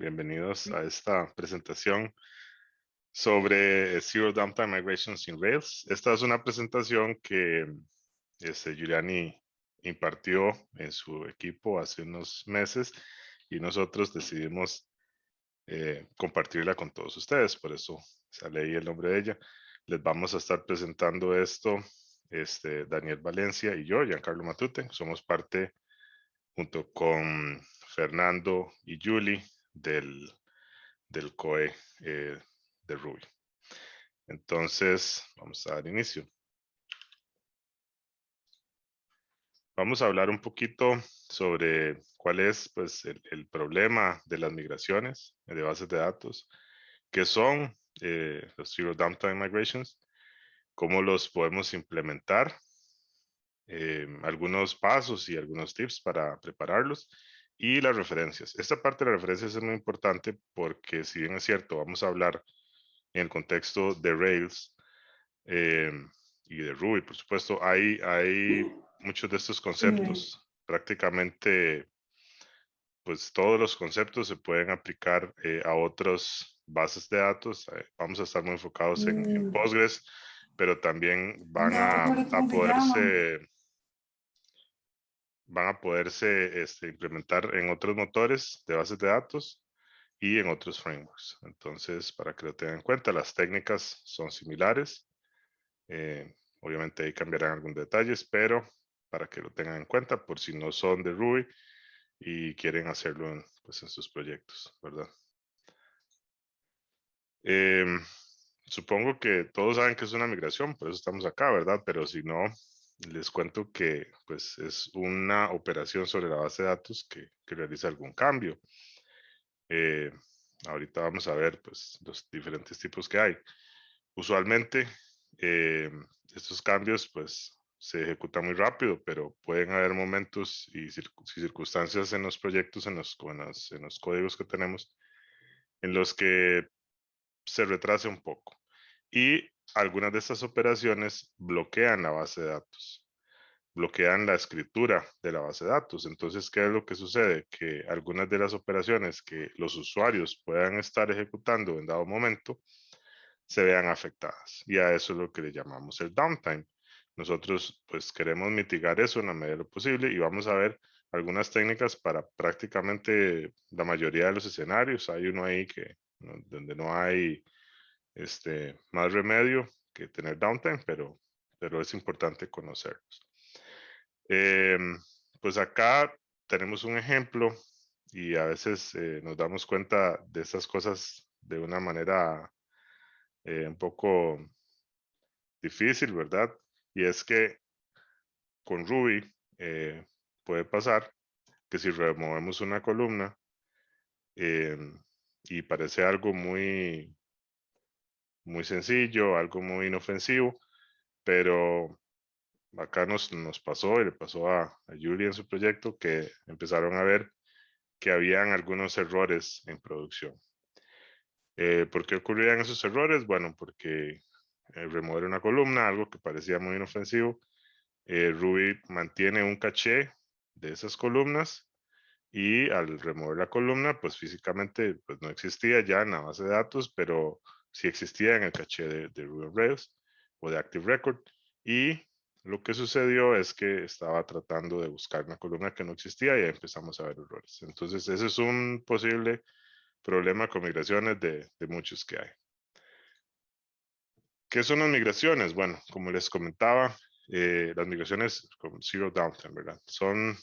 Bienvenidos a esta presentación sobre Zero Downtime Migrations in Rails. Esta es una presentación que Giuliani impartió en su equipo hace unos meses y nosotros decidimos compartirla con todos ustedes. Por eso sale ahí el nombre de ella. Les vamos a estar presentando esto Daniel Valencia y yo, Giancarlo Matute. Somos parte junto con Fernando y Julie del COE de Ruby. Entonces, vamos a dar inicio. Vamos a hablar un poquito sobre cuál es pues, el problema de las migraciones de bases de datos, qué son los Zero Downtime Migrations, cómo los podemos implementar, algunos pasos y algunos tips para prepararlos y las referencias. Esta parte de las referencias es muy importante porque si bien es cierto, vamos a hablar en el contexto de Rails y de Ruby, por supuesto, hay muchos de estos conceptos. Prácticamente, pues todos los conceptos se pueden aplicar a otras bases de datos. Vamos a estar muy enfocados en Postgres, pero también No recuerdo cómo se llama. van a poderse implementar en otros motores de bases de datos y en otros frameworks. Entonces, para que lo tengan en cuenta, las técnicas son similares. Obviamente ahí cambiarán algunos detalles, pero para que lo tengan en cuenta por si no son de Ruby y quieren hacerlo pues en sus proyectos, ¿verdad? Supongo que todos saben que es una migración, por eso estamos acá, ¿verdad? Pero si no, les cuento que pues es una operación sobre la base de datos que realiza algún cambio. Ahorita vamos a ver pues los diferentes tipos que hay. Usualmente estos cambios pues se ejecutan muy rápido, pero pueden haber momentos y circunstancias en los proyectos, en los códigos que tenemos, en los que se retrasa un poco. Y algunas de estas operaciones bloquean la base de datos, bloquean la escritura de la base de datos. Entonces, ¿qué es lo que sucede? Que algunas de las operaciones que los usuarios puedan estar ejecutando en dado momento se vean afectadas. Y a eso es lo que le llamamos el downtime. Nosotros pues queremos mitigar eso en la medida de lo posible y vamos a ver algunas técnicas para prácticamente la mayoría de los escenarios. Hay uno ahí donde no hay más remedio que tener downtime, pero es importante conocerlos. Pues acá tenemos un ejemplo y a veces nos damos cuenta de estas cosas de una manera un poco difícil, ¿verdad? Y es que con Ruby puede pasar que si removemos una columna eh, y parece algo muy sencillo, algo muy inofensivo, pero acá nos pasó y le pasó a Julie en su proyecto que empezaron a ver que habían algunos errores en producción. ¿Por qué ocurrían esos errores? Bueno, porque remover una columna, algo que parecía muy inofensivo, Ruby mantiene un caché de esas columnas y al remover la columna, pues físicamente pues no existía ya en la base de datos, pero sí existía en el caché de Ruby on Rails o de Active Record. Y lo que sucedió es que estaba tratando de buscar una columna que no existía y ahí empezamos a ver errores. Entonces, ese es un posible problema con migraciones de muchos que hay. ¿Qué son las migraciones? Bueno, como les comentaba, las migraciones con Zero Downtime, ¿verdad? Son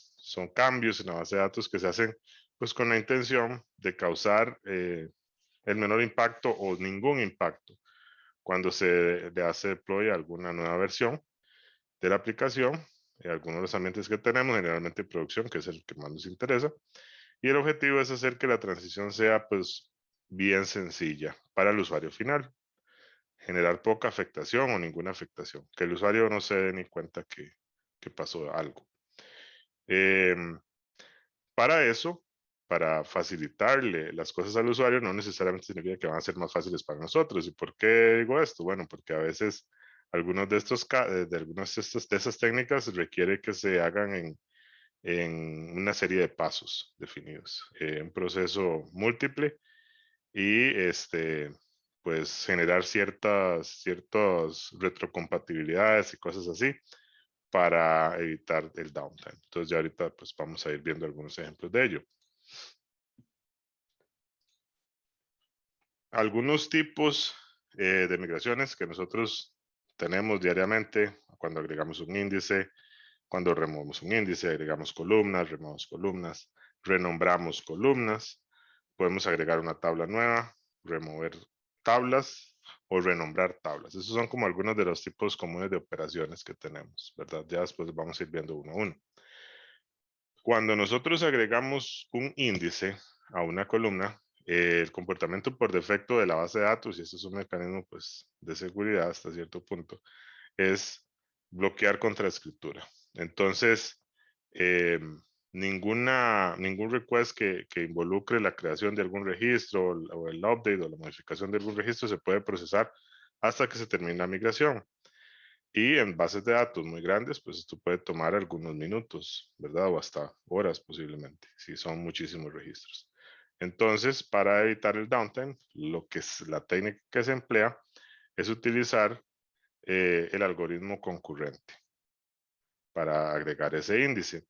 cambios en la base de datos que se hacen pues con la intención de causar el menor impacto o ningún impacto cuando se le hace deploy a alguna nueva versión de la aplicación, en algunos de los ambientes que tenemos, generalmente producción, que es el que más nos interesa, y el objetivo es hacer que la transición sea pues bien sencilla para el usuario final, generar poca afectación o ninguna afectación, que el usuario no se dé ni cuenta que pasó algo. Para eso, para facilitarle las cosas al usuario, no necesariamente significa que van a ser más fáciles para nosotros. ¿Y por qué digo esto? Bueno, porque a veces algunos de estos de algunas de esas técnicas requiere que se hagan en una serie de pasos definidos, un proceso múltiple y pues generar ciertas retrocompatibilidades y cosas así para evitar el downtime. Entonces ya ahorita pues vamos a ir viendo algunos ejemplos de ello. Algunos tipos de migraciones que nosotros tenemos diariamente cuando agregamos un índice, cuando removemos un índice, agregamos columnas, removemos columnas, renombramos columnas, podemos agregar una tabla nueva, remover tablas o renombrar tablas. Esos son como algunos de los tipos comunes de operaciones que tenemos, ¿verdad? Ya después vamos a ir viendo uno a uno. Cuando nosotros agregamos un índice a una columna, el comportamiento por defecto de la base de datos, y esto es un mecanismo pues, de seguridad hasta cierto punto, es bloquear contra escritura. Entonces, ningún request que involucre la creación de algún registro o el update o la modificación de algún registro se puede procesar hasta que se termine la migración. Y en bases de datos muy grandes, pues esto puede tomar algunos minutos, ¿verdad? O hasta horas posiblemente, si son muchísimos registros. Entonces, para evitar el downtime, lo que es la técnica que se emplea es utilizar el algoritmo concurrente para agregar ese índice.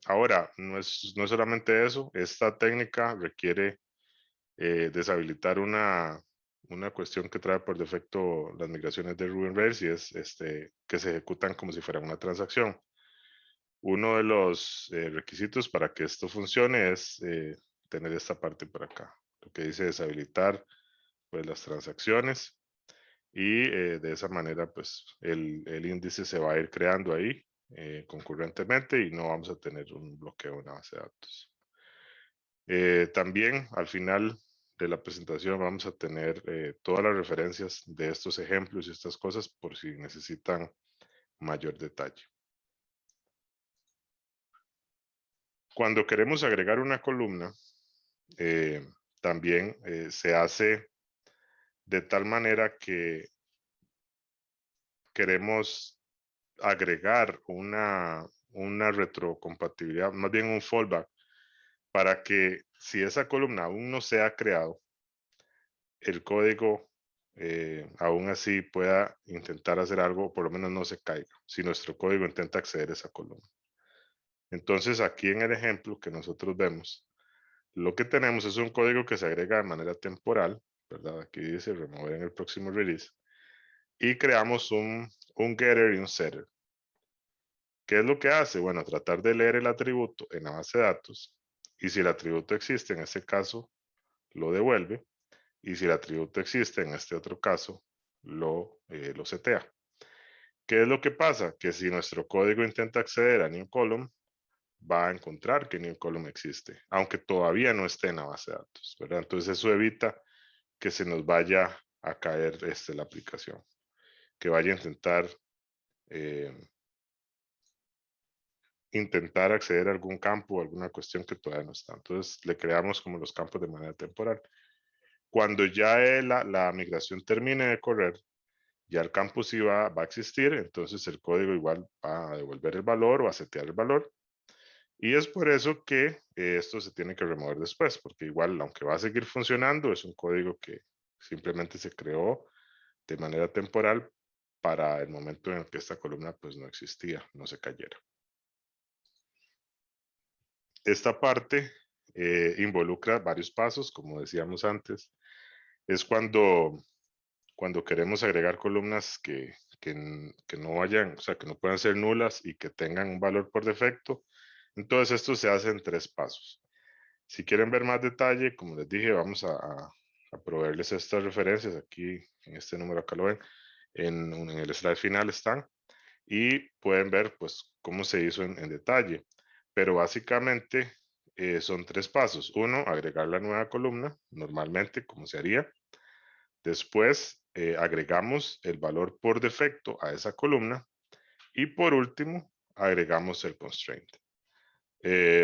Ahora, no es solamente eso, esta técnica requiere deshabilitar una cuestión que trae por defecto las migraciones de Ruby on Rails y es que se ejecutan como si fuera una transacción. Uno de los requisitos para que esto funcione es tener esta parte por acá, lo que dice deshabilitar pues, las transacciones y de esa manera pues el índice se va a ir creando ahí concurrentemente y no vamos a tener un bloqueo en la base de datos. También al final de la presentación vamos a tener todas las referencias de estos ejemplos y estas cosas por si necesitan mayor detalle. Cuando queremos agregar una columna, también se hace de tal manera que queremos agregar una retrocompatibilidad, más bien un fallback, para que si esa columna aún no se ha creado, el código aún así pueda intentar hacer algo, por lo menos no se caiga, si nuestro código intenta acceder a esa columna. Entonces, aquí en el ejemplo que nosotros vemos, lo que tenemos es un código que se agrega de manera temporal, ¿verdad? Aquí dice remover en el próximo release, y creamos un getter y un setter. ¿Qué es lo que hace? Bueno, tratar de leer el atributo en la base de datos, y si el atributo existe, en este caso, lo devuelve, y si el atributo existe, en este otro caso, lo setea. ¿Qué es lo que pasa? Que si nuestro código intenta acceder a new column, va a encontrar que new column existe, aunque todavía no esté en la base de datos, ¿verdad? Entonces eso evita que se nos vaya a caer la aplicación, que vaya a intentar acceder a algún campo o alguna cuestión que todavía no está. Entonces le creamos como los campos de manera temporal. Cuando ya la migración termine de correr, ya el campo sí va a existir, entonces el código igual va a devolver el valor o a setear el valor. Y es por eso que esto se tiene que remover después, porque igual, aunque va a seguir funcionando, es un código que simplemente se creó de manera temporal para el momento en el que esta columna pues no existía, no se cayera. Esta parte involucra varios pasos, como decíamos antes. Es cuando queremos agregar columnas que no vayan, o sea, que no puedan ser nulas y que tengan un valor por defecto. Entonces, esto se hace en 3 pasos. Si quieren ver más detalle, como les dije, vamos a proveerles estas referencias. Aquí, en este número acá lo ven, en el slide final están. Y pueden ver, pues, cómo se hizo en detalle. Pero básicamente son 3 pasos. Uno, agregar la nueva columna, normalmente, como se haría. Después agregamos el valor por defecto a esa columna y por último agregamos el constraint.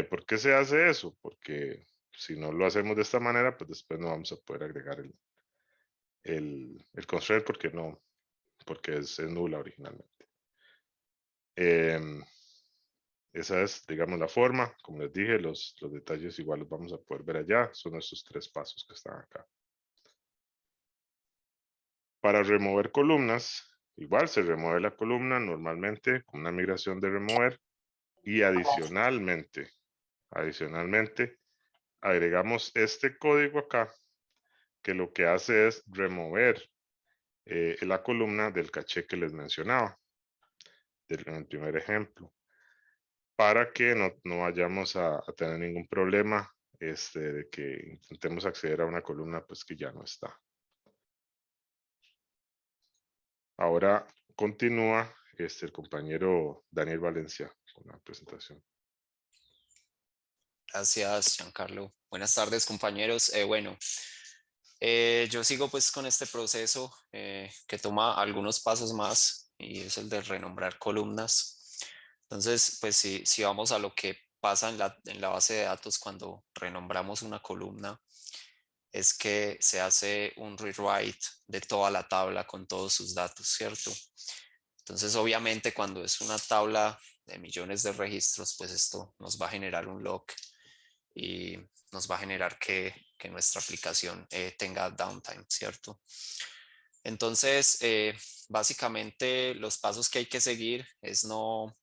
¿Por qué se hace eso? Porque si no lo hacemos de esta manera, pues después no vamos a poder agregar el constraint porque es nula originalmente. Esa es, digamos, la forma. Como les dije, los detalles igual los vamos a poder ver allá. Son estos 3 pasos que están acá. Para remover columnas, igual se remueve la columna normalmente con una migración de remover y adicionalmente, agregamos este código acá que lo que hace es remover la columna del caché que les mencionaba en el primer ejemplo, para que no vayamos a tener ningún problema de que intentemos acceder a una columna pues que ya no está. Ahora continúa el compañero Daniel Valencia con la presentación. Gracias, Giancarlo. Buenas tardes, compañeros. Yo sigo pues con este proceso que toma algunos pasos más y es el de renombrar columnas. Entonces, pues si vamos a lo que pasa en la base de datos cuando renombramos una columna, es que se hace un rewrite de toda la tabla con todos sus datos, ¿cierto? Entonces, obviamente, cuando es una tabla de millones de registros, pues esto nos va a generar un lock y nos va a generar que nuestra aplicación tenga downtime, ¿cierto? Entonces, básicamente los pasos que hay que seguir es no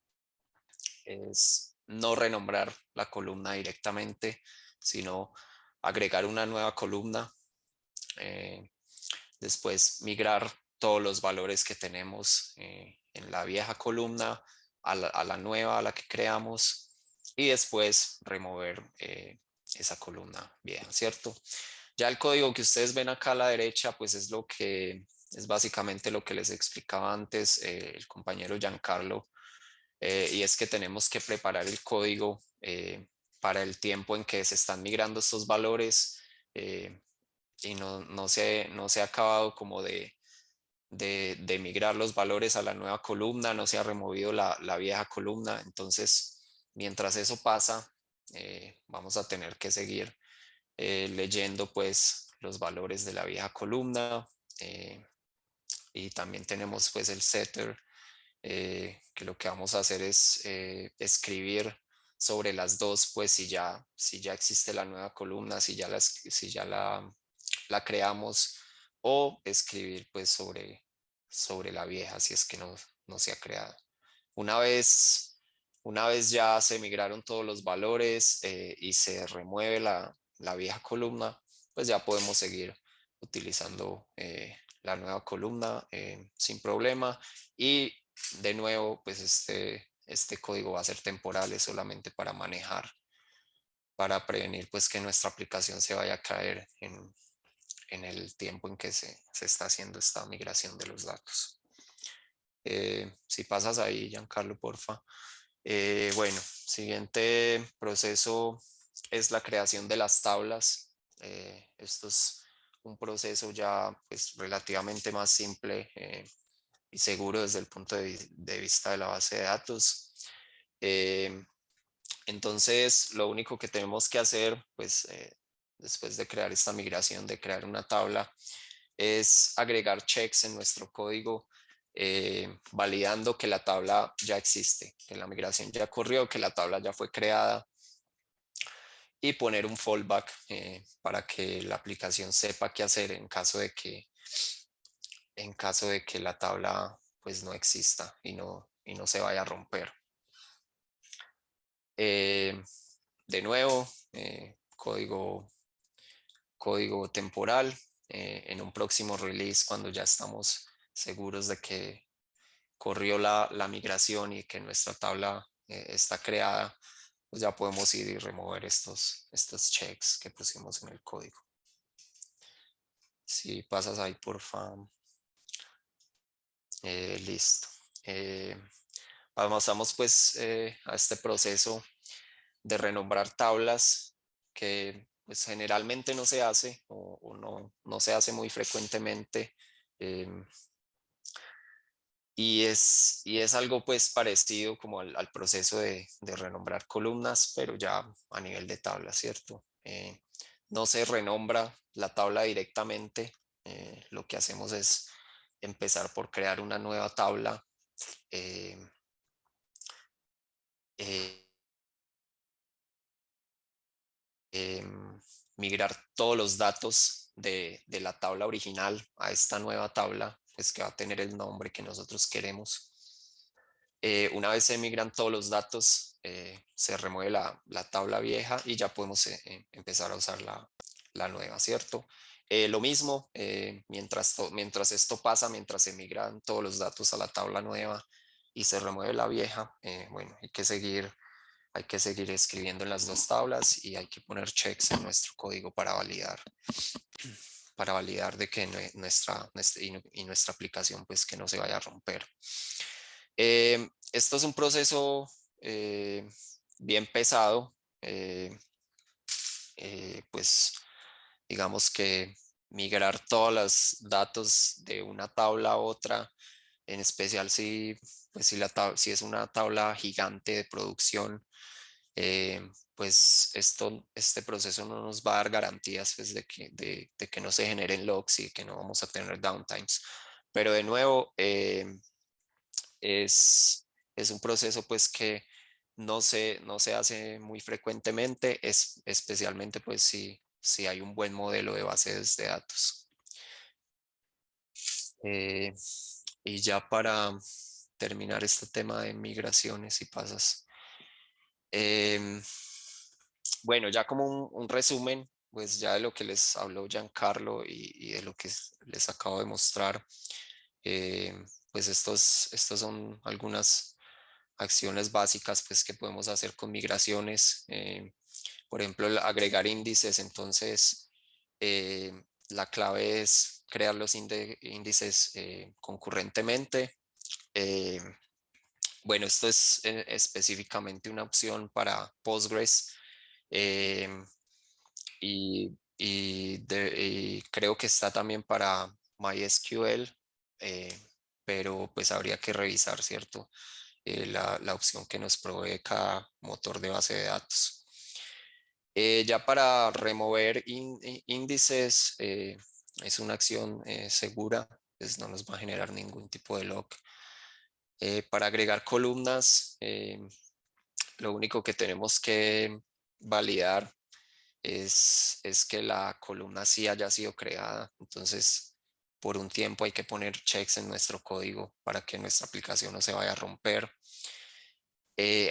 renombrar la columna directamente, sino agregar una nueva columna, después migrar todos los valores que tenemos en la vieja columna a la nueva, a la que creamos, y después remover esa columna vieja, ¿cierto? Ya el código que ustedes ven acá a la derecha, pues es básicamente lo que les explicaba antes el compañero Giancarlo, y es que tenemos que preparar el código para el tiempo en que se están migrando estos valores, y no se ha acabado como de migrar los valores a la nueva columna, no se ha removido la vieja columna. Entonces, mientras eso pasa, vamos a tener que seguir leyendo pues los valores de la vieja columna, y también tenemos pues el setter, que lo que vamos a hacer es escribir sobre las dos, pues si ya existe la nueva columna, si ya la creamos, o escribir pues sobre la vieja si es que no se ha creado. Una vez, una vez ya se migraron todos los valores y se remueve la vieja columna, pues ya podemos seguir utilizando la nueva columna sin problema. Y de nuevo, pues este código va a ser temporal, es solamente para manejar, para prevenir pues que nuestra aplicación se vaya a caer en el tiempo en que se está haciendo esta migración de los datos. Si pasas ahí, Giancarlo, porfa. Bueno, siguiente proceso es la creación de las tablas. Esto es un proceso ya pues relativamente más simple y seguro desde el punto de vista de la base de datos. Entonces, lo único que tenemos que hacer, pues, después de crear esta migración, de crear una tabla, es agregar checks en nuestro código, validando que la tabla ya existe, que la migración ya ocurrió, que la tabla ya fue creada, y poner un fallback para que la aplicación sepa qué hacer en caso de que la tabla pues no exista y no se vaya a romper. De nuevo, código temporal. En un próximo release, cuando ya estamos seguros de que corrió la migración y que nuestra tabla está creada, pues ya podemos ir y remover estos checks que pusimos en el código. Si pasas ahí, por favor. Listo. Avanzamos pues a este proceso de renombrar tablas que pues generalmente no se hace o no se hace muy frecuentemente, y es algo pues parecido como al proceso de renombrar columnas, pero ya a nivel de tabla, ¿cierto? No se renombra la tabla directamente, lo que hacemos es empezar por crear una nueva tabla, migrar todos los datos de la tabla original a esta nueva tabla, pues que va a tener el nombre que nosotros queremos. Una vez se migran todos los datos, se remueve la tabla vieja y ya podemos empezar a usar la nueva, ¿cierto? Lo mismo, mientras esto pasa, mientras se migran todos los datos a la tabla nueva y se remueve la vieja, bueno, hay que seguir escribiendo en las dos tablas y hay que poner checks en nuestro código para validar de que nuestra aplicación pues que no se vaya a romper. Esto es un proceso bien pesado, pues digamos que migrar todos los datos de una tabla a otra, en especial pues si es una tabla gigante de producción, pues este proceso no nos va a dar garantías pues, de que no se generen logs y que no vamos a tener downtimes. Pero de nuevo, es un proceso pues que no se hace muy frecuentemente, especialmente pues si hay un buen modelo de bases de datos. Y ya para terminar este tema de migraciones y pasas. Bueno, ya como un resumen, pues ya de lo que les habló Giancarlo y de lo que les acabo de mostrar, pues estos son algunas acciones básicas pues que podemos hacer con migraciones. Por ejemplo, agregar índices, entonces la clave es crear los índices concurrentemente. Bueno, esto es específicamente una opción para Postgres y creo que está también para MySQL, pero pues habría que revisar, ¿cierto? La opción que nos provee cada motor de base de datos. Ya para remover índices es una acción segura, pues no nos va a generar ningún tipo de log. Para agregar columnas, lo único que tenemos que validar es que la columna sí haya sido creada. Entonces, por un tiempo hay que poner checks en nuestro código para que nuestra aplicación no se vaya a romper.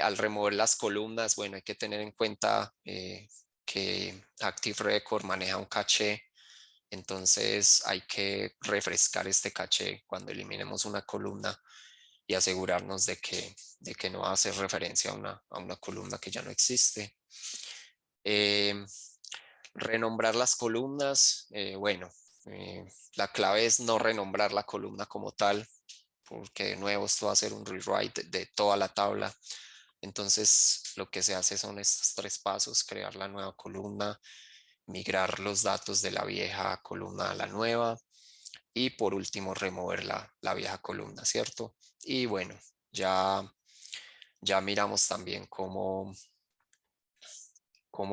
Al remover las columnas, bueno, hay que tener en cuenta que Active Record maneja un caché, entonces hay que refrescar este caché cuando eliminemos una columna y asegurarnos de que no va a hacer referencia a una columna que ya no existe. Renombrar las columnas, bueno, la clave es no renombrar la columna como tal, porque de nuevo esto va a ser un rewrite de toda la tabla. Entonces lo que se hace son estos tres pasos: crear la nueva columna, migrar los datos de la vieja columna a la nueva y por último remover la vieja columna, ¿cierto? Y bueno, ya miramos también cómo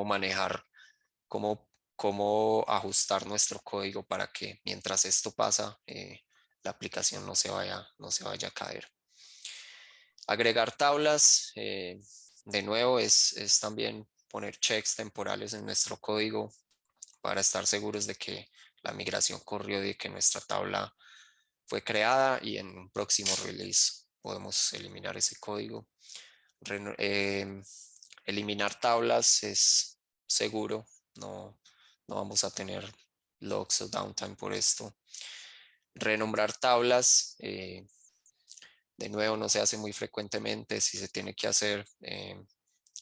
manejar, cómo ajustar nuestro código para que mientras esto pasa, la aplicación no se vaya a caer. Agregar tablas, de nuevo, es también poner checks temporales en nuestro código para estar seguros de que la migración corrió y que nuestra tabla fue creada, y en un próximo release podemos eliminar ese código. Eliminar tablas es seguro, no vamos a tener logs o downtime por esto. Renombrar tablas, de nuevo, no se hace muy frecuentemente. Si se tiene que hacer,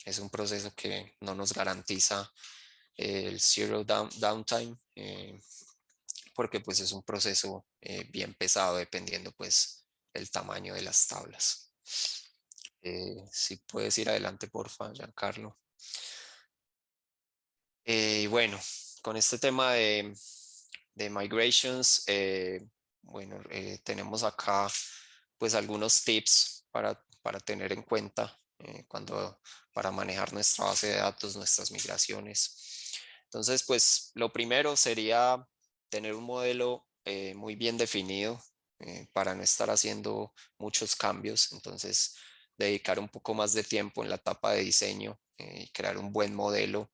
es un proceso que no nos garantiza el zero downtime, porque pues es un proceso bien pesado dependiendo pues el tamaño de las tablas. Si puedes ir adelante, porfa, Giancarlo. Y bueno, con este tema de migrations, bueno, tenemos acá pues algunos tips para tener en cuenta para manejar nuestra base de datos, nuestras migraciones. Entonces, pues lo primero sería tener un modelo muy bien definido para no estar haciendo muchos cambios. Entonces, dedicar un poco más de tiempo en la etapa de diseño y crear un buen modelo.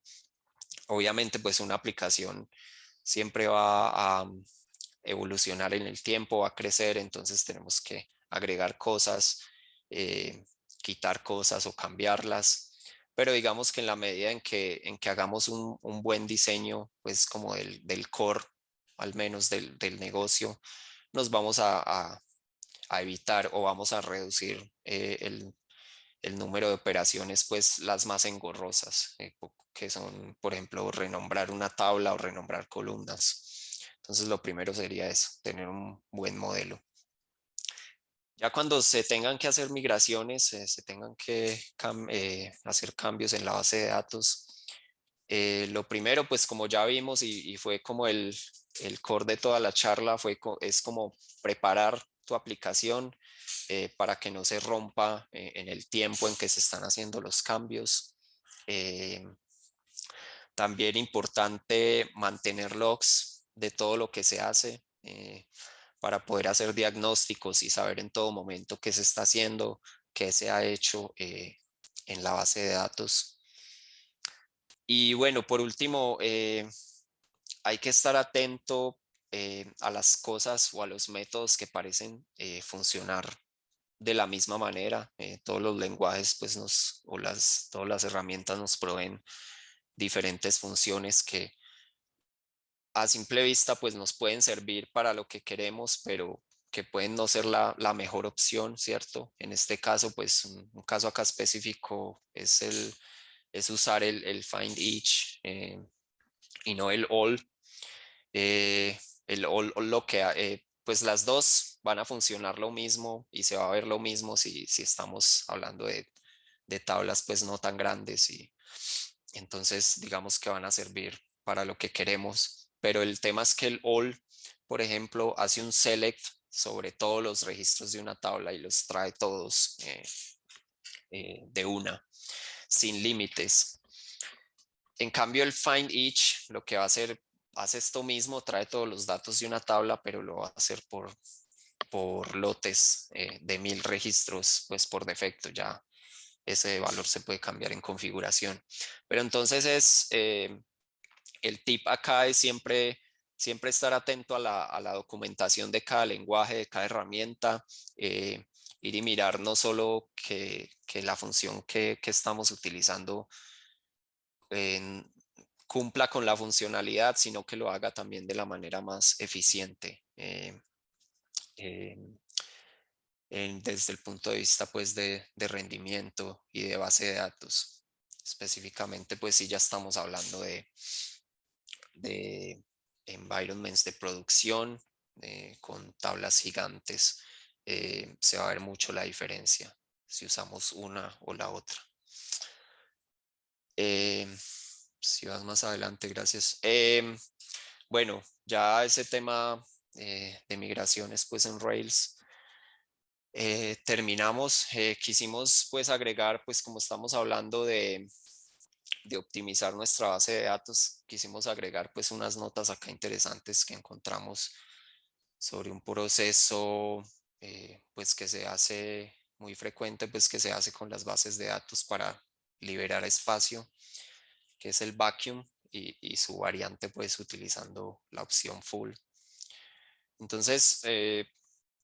Obviamente, pues una aplicación siempre va a evolucionar en el tiempo, va a crecer, entonces tenemos que agregar cosas, quitar cosas o cambiarlas. Pero digamos que en la medida en que hagamos un buen diseño, pues como del core, al menos del negocio, nos vamos a evitar o vamos a reducir el número de operaciones, pues las más engorrosas, que son, por ejemplo, renombrar una tabla o renombrar columnas. Entonces, lo primero sería eso, tener un buen modelo. Ya cuando se tengan que hacer migraciones, se tengan que hacer cambios en la base de datos, lo primero, pues como ya vimos y fue como el core de toda la charla, es como preparar tu aplicación para que no se rompa en el tiempo en que se están haciendo los cambios. También importante mantener logs de todo lo que se hace para poder hacer diagnósticos y saber en todo momento qué se está haciendo, qué se ha hecho en la base de datos. Y bueno, por último, hay que estar atento a las cosas o a los métodos que parecen funcionar de la misma manera. Todos los lenguajes pues todas las herramientas nos proveen diferentes funciones que a simple vista pues nos pueden servir para lo que queremos, pero que pueden no ser la mejor opción, ¿cierto? En este caso, pues un caso acá específico es usar el find each y no el all. El all lo que, pues las dos van a funcionar lo mismo y se va a ver lo mismo si estamos hablando de tablas pues no tan grandes y entonces digamos que van a servir para lo que queremos. Pero el tema es que el all, por ejemplo, hace un select sobre todos los registros de una tabla y los trae todos de una, sin límites. En cambio, el find each lo que va a hacer, hace esto mismo, trae todos los datos de una tabla, pero lo va a hacer por lotes de 1000 registros, pues por defecto ya ese valor se puede cambiar en configuración. Pero entonces el tip acá es siempre estar atento a la documentación de cada lenguaje, de cada herramienta, ir y mirar no solo que la función que estamos utilizando cumpla con la funcionalidad, sino que lo haga también de la manera más eficiente. Desde el punto de vista pues de rendimiento y de base de datos. Específicamente pues si ya estamos hablando de environments de producción con tablas gigantes, se va a ver mucho la diferencia si usamos una o la otra. Si vas más adelante, gracias. Bueno, ya ese tema de migraciones pues en Rails terminamos. Quisimos pues agregar, pues como estamos hablando de optimizar nuestra base de datos, quisimos agregar pues unas notas acá interesantes que encontramos sobre un proceso pues que se hace muy frecuente, pues que se hace con las bases de datos para liberar espacio, que es el vacuum y su variante pues utilizando la opción full. Entonces,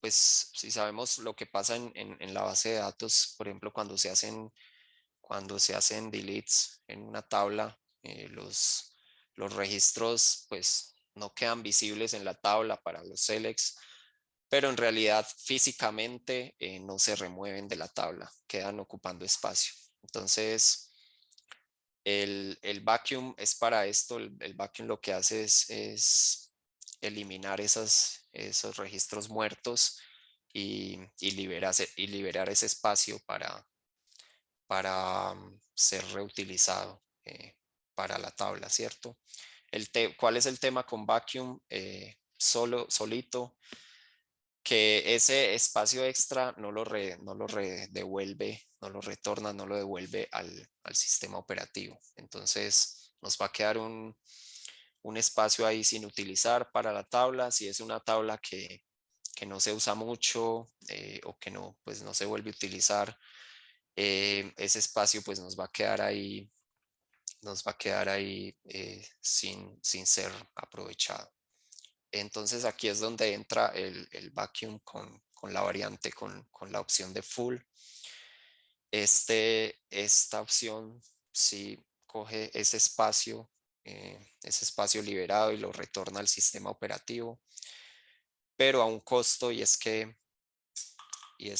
pues si sabemos lo que pasa en la base de datos, por ejemplo, cuando se hacen deletes en una tabla, los registros pues no quedan visibles en la tabla para los selects, pero en realidad físicamente no se remueven de la tabla, quedan ocupando espacio. Entonces, el vacuum es para esto, el vacuum lo que hace es eliminar esos registros muertos y liberar ese espacio para ser reutilizado para la tabla, ¿cierto? ¿Cuál es el tema con vacuum? Solito, que ese espacio extra no lo devuelve, no lo retorna, no lo devuelve al sistema operativo. Entonces nos va a quedar un espacio ahí sin utilizar para la tabla. Si es una tabla que no se usa mucho o que no, pues no se vuelve a utilizar, ese espacio pues nos va a quedar ahí sin ser aprovechado. Entonces aquí es donde entra el vacuum con la variante, con la opción de full. Esta opción sí coge ese espacio liberado y lo retorna al sistema operativo, pero a un costo, y es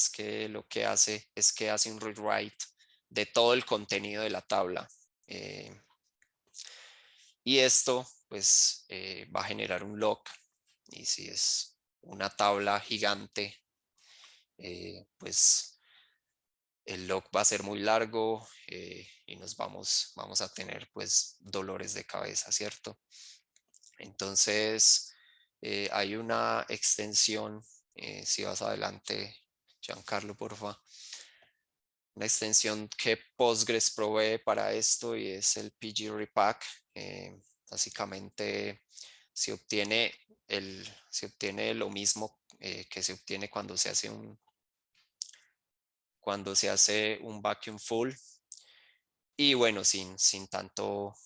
que lo que hace es que hace un rewrite de todo el contenido de la tabla. Y esto pues va a generar un lock, y si es una tabla gigante, pues el lock va a ser muy largo y vamos a tener pues dolores de cabeza, ¿cierto? Entonces hay una extensión, si vas adelante, Giancarlo, porfa. Una extensión que Postgres provee para esto y es el PG Repack. Básicamente se obtiene lo mismo que se obtiene cuando se hace un vacuum full, y bueno, sin tanto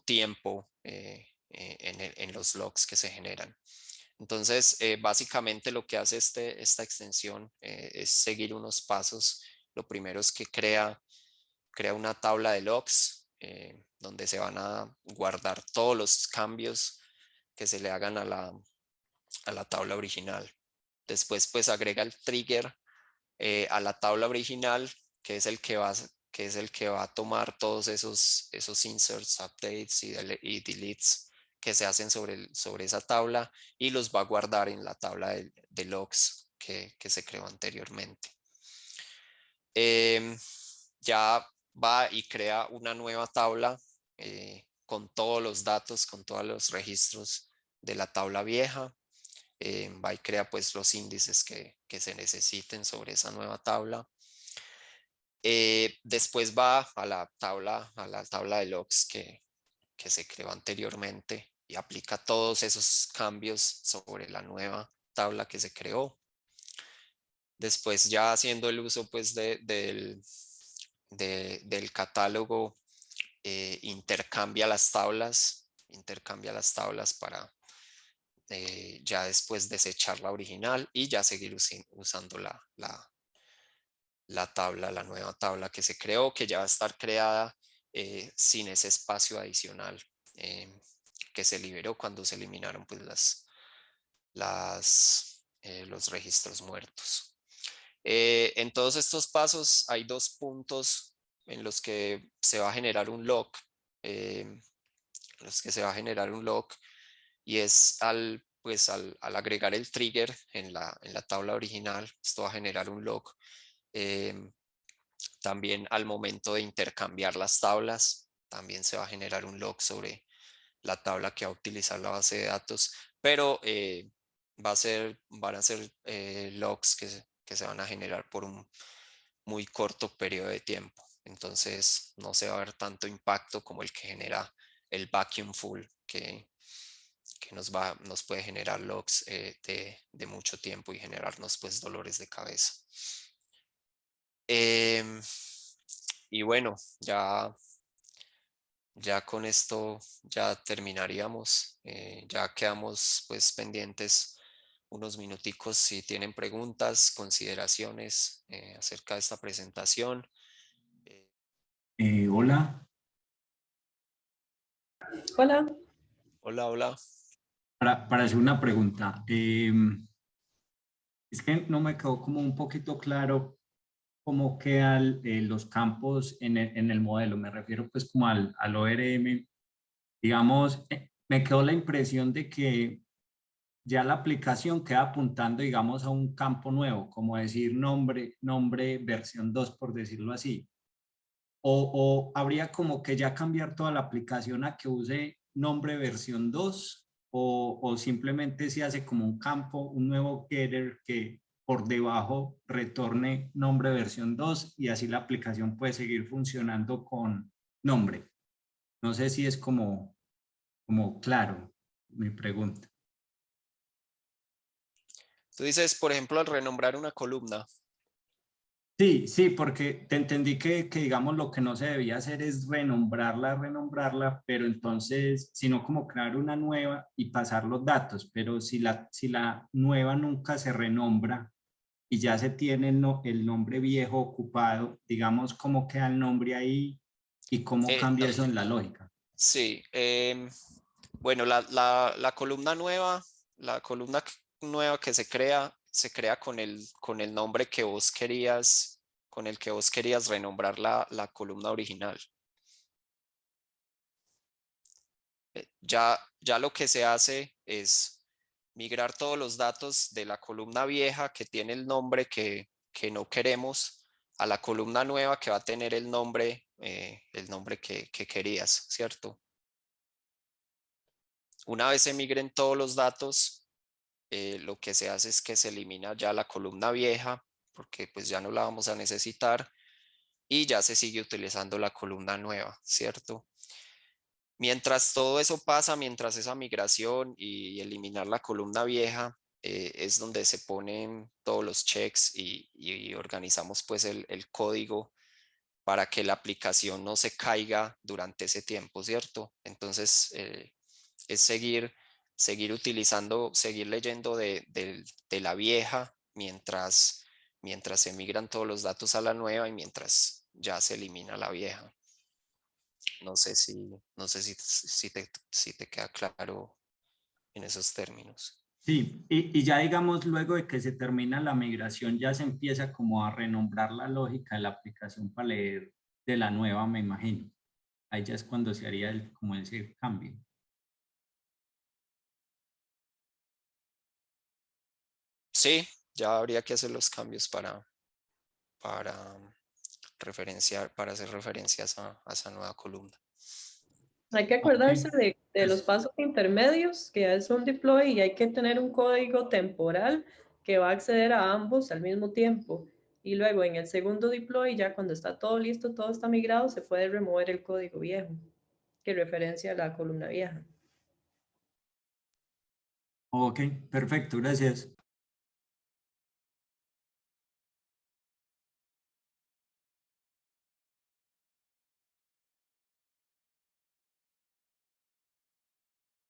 tiempo en los logs que se generan. Entonces, básicamente lo que hace esta extensión es seguir unos pasos. Lo primero es que crea una tabla de logs donde se van a guardar todos los cambios que se le hagan a la tabla original. Después, pues agrega el trigger a la tabla original, que es el que va a tomar todos esos inserts, updates y deletes que se hacen sobre esa tabla, y los va a guardar en la tabla de logs que se creó anteriormente. Ya va y crea una nueva tabla con todos los datos, con todos los registros de la tabla vieja. Va y crea pues los índices que se necesiten sobre esa nueva tabla. Después va a la tabla de logs que se creó anteriormente y aplica todos esos cambios sobre la nueva tabla que se creó. Después, ya haciendo el uso pues del catálogo, intercambia las tablas para ya después desechar la original y ya seguir usando la nueva tabla que se creó, que ya va a estar creada sin ese espacio adicional que se liberó cuando se eliminaron pues los registros muertos. En todos estos pasos hay dos puntos en los que se va a generar un lock, y es al agregar el trigger en la tabla original. Esto va a generar un lock. También al momento de intercambiar las tablas, también se va a generar un log sobre la tabla que va a utilizar la base de datos, pero van a ser logs que se van a generar por un muy corto periodo de tiempo. Entonces no se va a ver tanto impacto como el que genera el vacuum full, que nos puede generar logs de mucho tiempo y generarnos pues dolores de cabeza. Y bueno, ya con esto ya terminaríamos. Ya quedamos pues pendientes unos minuticos si tienen preguntas, consideraciones acerca de esta presentación. Hola. Hola. Hola. Para hacer una pregunta, es que no me quedó como un poquito claro cómo quedan los campos en el modelo. Me refiero pues como al ORM. Digamos, me quedó la impresión de que ya la aplicación queda apuntando, digamos, a un campo nuevo, como decir nombre versión 2, por decirlo así. O habría como que ya cambiar toda la aplicación a que use nombre versión 2, o simplemente se hace como un campo, un nuevo getter que por debajo retorne nombre versión 2 y así la aplicación puede seguir funcionando con nombre. No sé si es como claro mi pregunta. Tú dices, por ejemplo, al renombrar una columna. Sí, sí, porque te entendí que digamos lo que no se debía hacer es renombrarla, pero entonces, sino como crear una nueva y pasar los datos, pero si la nueva nunca se renombra y ya se tiene el nombre viejo ocupado, digamos, ¿cómo queda el nombre ahí y cómo Eh, cambia eso en la lógica? sí, bueno, la columna nueva, nueva que se crea con el nombre que vos querías, con el que vos querías renombrar la columna original. Ya lo que se hace es migrar todos los datos de la columna vieja que tiene el nombre que no queremos a la columna nueva que va a tener el nombre que querías, ¿cierto? Una vez se migren todos los datos, lo que se hace es que se elimina ya la columna vieja porque pues ya no la vamos a necesitar y ya se sigue utilizando la columna nueva, ¿cierto? Mientras todo eso pasa, mientras esa migración y eliminar la columna vieja, es donde se ponen todos los checks y organizamos pues el código para que la aplicación no se caiga durante ese tiempo, ¿cierto? Entonces, es seguir utilizando, seguir leyendo de la vieja mientras se migran todos los datos a la nueva y mientras ya se elimina la vieja. No sé si te queda claro en esos términos. Sí, y ya digamos luego de que se termina la migración, ya se empieza como a renombrar la lógica de la aplicación para leer de la nueva, me imagino. Ahí ya es cuando se haría como ese cambio. Sí, ya habría que hacer los cambios para para hacer referencias a esa nueva columna. Hay que Ok, acordarse de los pues, pasos intermedios, que es un deploy, y hay que tener un código temporal que va a acceder a ambos al mismo tiempo. Y luego en el segundo deploy, ya cuando está todo listo, todo está migrado, se puede remover el código viejo, que referencia a la columna vieja. ok, perfecto, gracias.